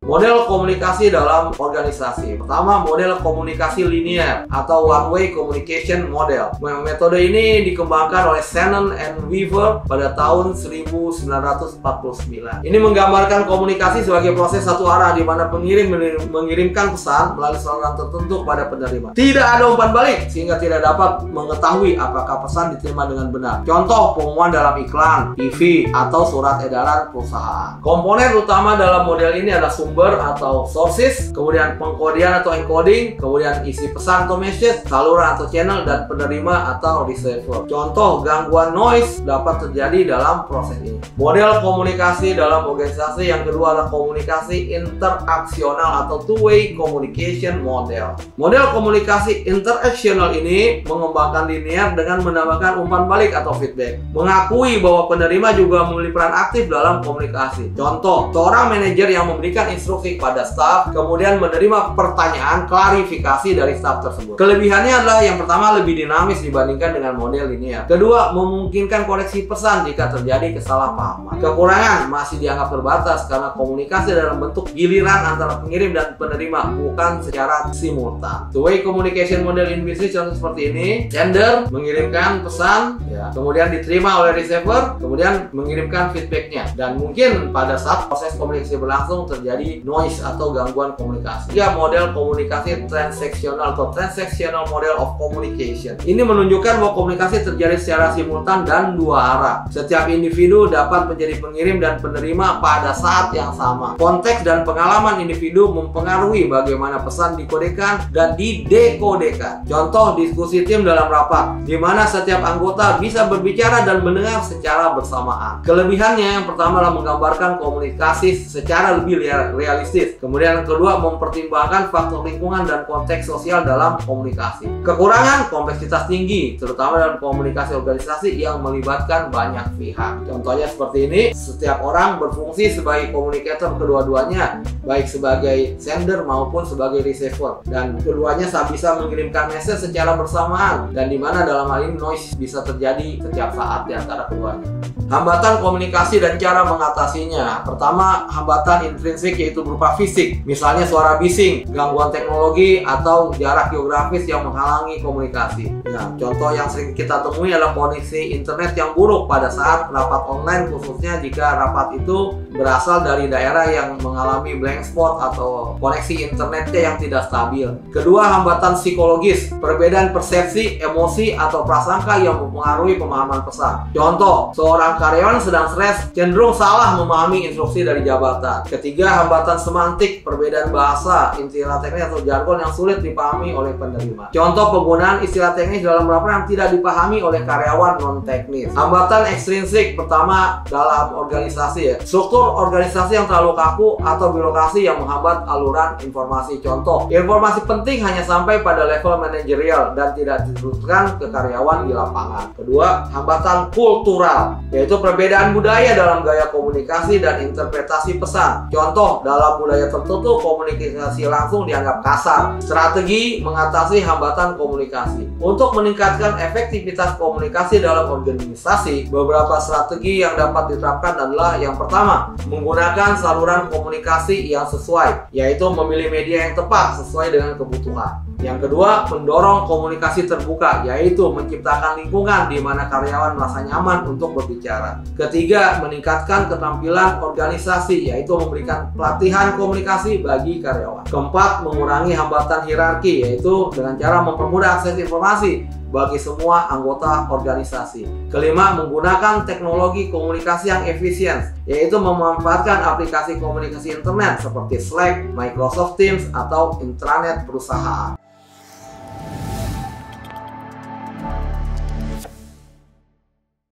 Model komunikasi dalam organisasi. Pertama, model komunikasi linear atau one-way communication model. Metode ini dikembangkan oleh Shannon and Weaver pada tahun 1949. Ini menggambarkan komunikasi sebagai proses satu arah di mana pengirim mengirimkan pesan melalui saluran tertentu pada penerima. Tidak ada umpan balik sehingga tidak dapat mengetahui apakah pesan diterima dengan benar. Contoh pengumuman dalam iklan, TV, atau surat edaran perusahaan. Komponen utama dalam model ini adalah sumber atau sources, kemudian pengkodian atau encoding, kemudian isi pesan atau message, saluran atau channel, dan penerima atau receiver. Contoh gangguan noise dapat terjadi dalam proses ini. Model komunikasi dalam organisasi yang kedua adalah komunikasi interaksional atau two-way communication model. Model komunikasi interaksional ini mengembangkan linear dengan menambahkan umpan balik atau feedback, mengakui bahwa penerima juga memiliki peran aktif dalam komunikasi. Contoh, seorang manajer yang memberikan instruksi kepada staf kemudian menerima pertanyaan klarifikasi dari staf tersebut. Kelebihannya adalah yang pertama lebih dinamis dibandingkan dengan model linear. Kedua, memungkinkan koreksi pesan jika terjadi kesalahpahaman. Kekurangan masih dianggap terbatas karena komunikasi dalam bentuk giliran antara pengirim dan penerima, bukan secara simultan. Two-way communication model in business contoh seperti ini. Sender mengirimkan pesan, kemudian diterima oleh receiver, kemudian mengirimkan feedbacknya, dan mungkin pada saat proses komunikasi berlangsung terjadi noise atau gangguan komunikasi. Model komunikasi transaksional atau transactional model of communication. Ini menunjukkan bahwa komunikasi terjadi secara simultan dan dua arah. Setiap individu dapat menjadi pengirim dan penerima pada saat yang sama. Konteks dan pengalaman individu mempengaruhi bagaimana pesan dikodekan dan didekodekan. Contoh diskusi tim dalam rapat, di mana setiap anggota bisa berbicara dan mendengar secara bersamaan. Kelebihannya yang pertama adalah menggambarkan komunikasi secara lebih realistis. Kemudian yang kedua, mempertimbangkan faktor lingkungan dan konteks sosial dalam komunikasi. Kekurangan, kompleksitas tinggi, terutama dalam komunikasi organisasi yang melibatkan banyak pihak. Contohnya seperti ini, setiap orang berfungsi sebagai komunikator kedua-duanya, baik sebagai sender maupun sebagai receiver, dan keduanya bisa mengirimkan message secara bersamaan, dan dimana dalam hal ini noise bisa terjadi setiap saat di antara keduanya. Hambatan komunikasi dan cara mengatasinya. Pertama, hambatan intrinsik yaitu berupa fisik, misalnya suara bising, gangguan teknologi, atau jarak geografis yang menghalangi komunikasi. Contoh yang sering kita temui adalah koneksi internet yang buruk pada saat rapat online, khususnya jika rapat itu berasal dari daerah yang mengalami blank spot atau koneksi internetnya yang tidak stabil. Kedua, hambatan psikologis, perbedaan persepsi, emosi, atau prasangka yang mempengaruhi pemahaman pesan. Contoh, seorang karyawan sedang stres cenderung salah memahami instruksi dari jabatan. Ketiga, hambatan semantik, perbedaan bahasa, istilah teknis atau jargon yang sulit dipahami oleh penerima. Contoh, penggunaan istilah teknis dalam rapat yang tidak dipahami oleh karyawan non-teknis. Hambatan ekstrinsik, pertama dalam organisasi struktur organisasi yang terlalu kaku atau birokrasi yang menghambat aluran informasi. Contoh, informasi penting hanya sampai pada level manajerial dan tidak diteruskan ke karyawan di lapangan. Kedua, hambatan kultural, yaitu perbedaan budaya dalam gaya komunikasi dan interpretasi pesan. Contoh, dalam budaya tertentu komunikasi langsung dianggap kasar. Strategi mengatasi hambatan komunikasi. Untuk meningkatkan efektivitas komunikasi dalam organisasi, beberapa strategi yang dapat diterapkan adalah yang pertama, menggunakan saluran komunikasi yang sesuai, yaitu memilih media yang tepat sesuai dengan kebutuhan. Yang kedua, mendorong komunikasi terbuka, yaitu menciptakan lingkungan di mana karyawan merasa nyaman untuk berbicara. Ketiga, meningkatkan keterampilan organisasi, yaitu memberikan pelatihan komunikasi bagi karyawan. Keempat, mengurangi hambatan hierarki, yaitu dengan cara mempermudah akses informasi bagi semua anggota organisasi. Kelima, menggunakan teknologi komunikasi yang efisien, yaitu memanfaatkan aplikasi komunikasi internet seperti Slack, Microsoft Teams, atau intranet perusahaan.